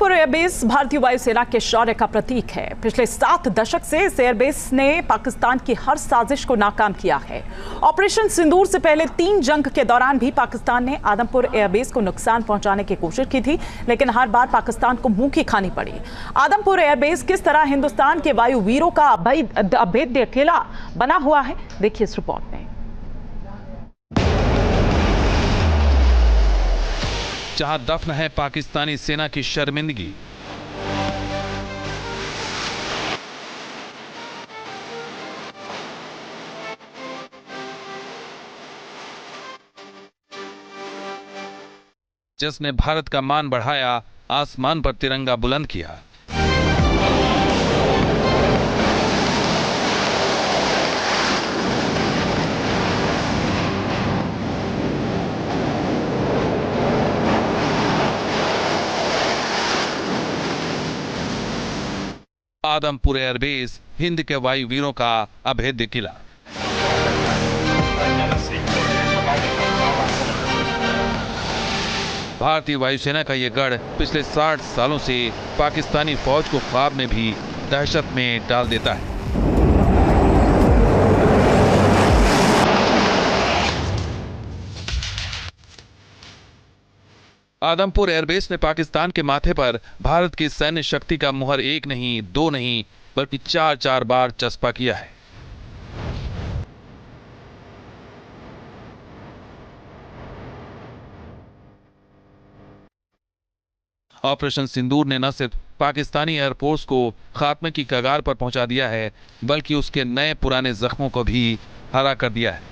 Adampur airbase भारतीय वायुसेना के शौर्य का प्रतीक है। पिछले 7 दशक से इस एयरबेस ने पाकिस्तान की हर साजिश को नाकाम किया है। ऑपरेशन सिंदूर से पहले 3 जंग के दौरान भी पाकिस्तान ने आदमपुर एयरबेस को नुकसान पहुंचाने की कोशिश की थी, लेकिन हर बार पाकिस्तान को मुंह की खानी पड़ी। आदमपुर एयरबेस किस तरह हिंदुस्तान के वायु वीरों का अभेद्य किला बना हुआ है, देखिए इस रिपोर्ट में। जहां दफन है पाकिस्तानी सेना की शर्मिंदगी, जिसने भारत का मान बढ़ाया, आसमान पर तिरंगा बुलंद किया। आदमपुर एयरबेस हिंद के वायु वीरों का अभेद्य किला। भारतीय वायुसेना का यह गढ़ पिछले 60 सालों से पाकिस्तानी फौज को ख्वाब में भी दहशत में डाल देता है। आदमपुर एयरबेस ने पाकिस्तान के माथे पर भारत की सैन्य शक्ति का मुहर 1 नहीं 2 नहीं बल्कि 4 बार चस्पा किया है। ऑपरेशन सिंदूर ने न सिर्फ पाकिस्तानी एयरफोर्स को खात्मे की कगार पर पहुंचा दिया है, बल्कि उसके नए पुराने जख्मों को भी हरा कर दिया है।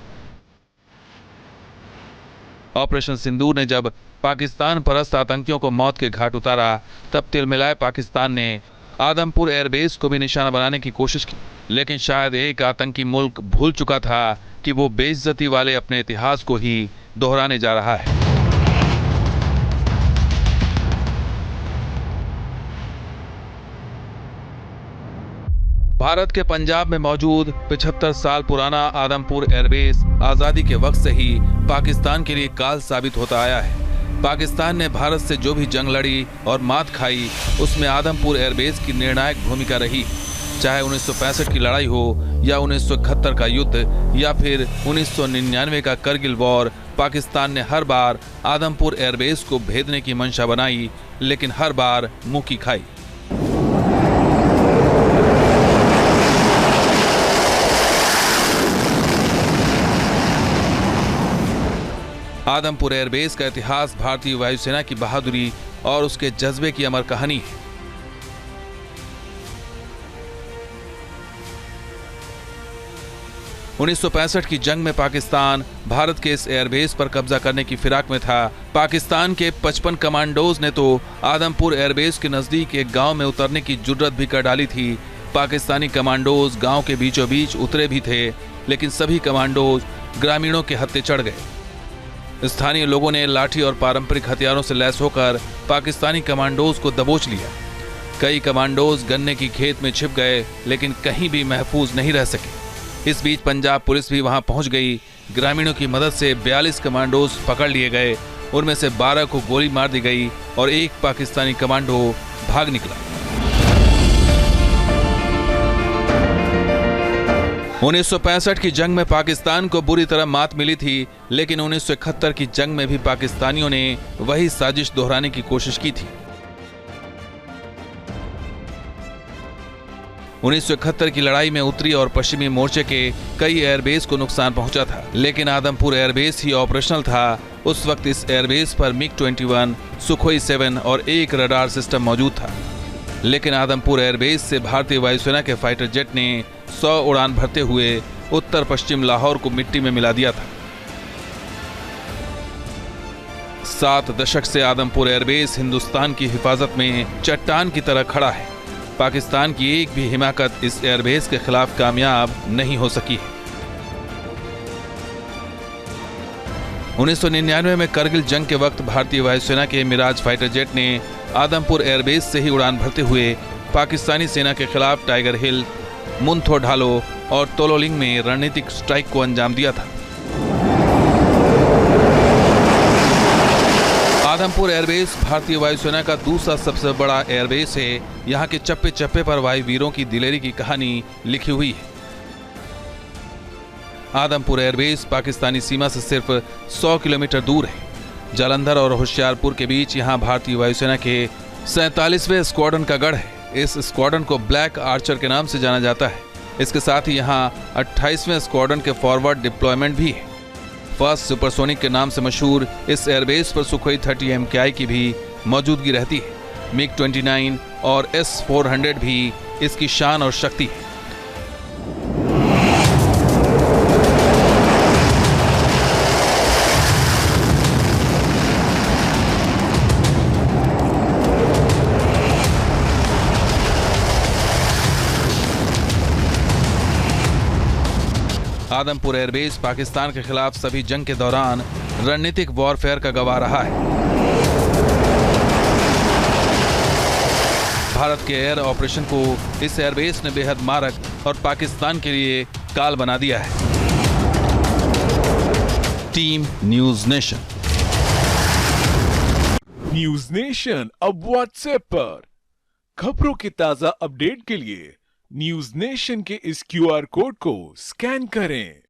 ऑपरेशन सिंदूर ने जब पाकिस्तान परस्त आतंकियों को मौत के घाट उतारा, तब तिलमिलाए पाकिस्तान ने आदमपुर एयरबेस को भी निशाना बनाने की कोशिश की, लेकिन शायद एक आतंकी मुल्क भूल चुका था कि वो बेइज्जती वाले अपने इतिहास को ही दोहराने जा रहा है। भारत के पंजाब में मौजूद 75 साल पुराना आदमपुर एयरबेस आजादी के वक्त से ही पाकिस्तान के लिए काल साबित होता आया है। पाकिस्तान ने भारत से जो भी जंग लड़ी और मात खाई, उसमें आदमपुर एयरबेस की निर्णायक भूमिका रही। चाहे 1965 की लड़ाई हो या 1971 का युद्ध या फिर 1999 का करगिल वॉर, पाकिस्तान ने हर बार आदमपुर एयरबेस को भेदने की मंशा बनाई, लेकिन हर बार मुंह की खाई। आदमपुर एयरबेस का इतिहास भारतीय वायुसेना की बहादुरी और उसके जज्बे की अमर कहानी है। (1965) की जंग में पाकिस्तान भारत के इस एयरबेस पर कब्जा करने की फिराक में था। पाकिस्तान के 55 कमांडोज ने तो आदमपुर एयरबेस के नजदीक एक गांव में उतरने की जुर्रत भी कर डाली थी। पाकिस्तानी कमांडोज गांव के बीचों बीच उतरे भी थे, लेकिन सभी कमांडोज ग्रामीणों के हत्थे चढ़ गए। स्थानीय लोगों ने लाठी और पारंपरिक हथियारों से लैस होकर पाकिस्तानी कमांडोज को दबोच लिया। कई कमांडोज गन्ने की खेत में छिप गए, लेकिन कहीं भी महफूज नहीं रह सके। इस बीच पंजाब पुलिस भी वहां पहुंच गई। ग्रामीणों की मदद से 42 कमांडोज पकड़ लिए गए। उनमें से 12 को गोली मार दी गई और एक पाकिस्तानी कमांडो भाग निकला। 1965 की जंग में पाकिस्तान को बुरी तरह मात मिली थी, लेकिन 1971 की जंग में भी पाकिस्तानियों ने वही साजिश दोहराने की कोशिश की थी। 1971 की लड़ाई में उत्तरी और पश्चिमी मोर्चे के कई एयरबेस को नुकसान पहुंचा था, लेकिन आदमपुर एयरबेस ही ऑपरेशनल था। उस वक्त इस एयरबेस पर MiG-21, सुखोई 7 और एक रडार सिस्टम मौजूद था। लेकिन आदमपुर एयरबेस से भारतीय वायुसेना के फाइटर जेट ने 100 उड़ान भरते हुए उत्तर पश्चिम लाहौर को मिट्टी में मिला दिया था। 7 दशक से आदमपुर एयरबेस हिंदुस्तान की हिफाजत में चट्टान की तरह खड़ा है। पाकिस्तान की एक भी हिमाकत इस एयरबेस के खिलाफ कामयाब नहीं हो सकी है। 1999 में करगिल जंग के वक्त भारतीय वायुसेना के मिराज फाइटर जेट ने आदमपुर एयरबेस से ही उड़ान भरते हुए पाकिस्तानी सेना के खिलाफ टाइगर हिल, मुंथो ढालो और तोलोलिंग में रणनीतिक स्ट्राइक को अंजाम दिया था। आदमपुर एयरबेस भारतीय वायुसेना का दूसरा सबसे बड़ा एयरबेस है। यहाँ के चप्पे चप्पे पर वायुवीरों की दिलेरी की कहानी लिखी हुई है। आदमपुर एयरबेस पाकिस्तानी सीमा से सिर्फ 100 किलोमीटर दूर है। जालंधर और होशियारपुर के बीच यहाँ भारतीय वायुसेना के 47वें स्क्वाड्रन का गढ़ है। इस स्क्वाड्रन को ब्लैक आर्चर के नाम से जाना जाता है। इसके साथ ही यहाँ 28वें स्क्वाड्रन के फॉरवर्ड डिप्लॉयमेंट भी है। फर्स्ट सुपरसोनिक के नाम से मशहूर इस एयरबेस पर सुखोई 30 MKI की भी मौजूदगी रहती है। MiG-29 और S-400 भी इसकी शान और शक्ति है। आदमपुर एयरबेस पाकिस्तान के खिलाफ सभी जंग के दौरान रणनीतिक वॉरफेयर का गवाह रहा है। भारत के एयर ऑपरेशन को इस एयरबेस ने बेहद मारक और पाकिस्तान के लिए काल बना दिया है। Team news nation. News nation अब व्हाट्सएप पर खबरों के ताजा अपडेट के लिए न्यूज नेशन के इस QR कोड को स्कैन करें।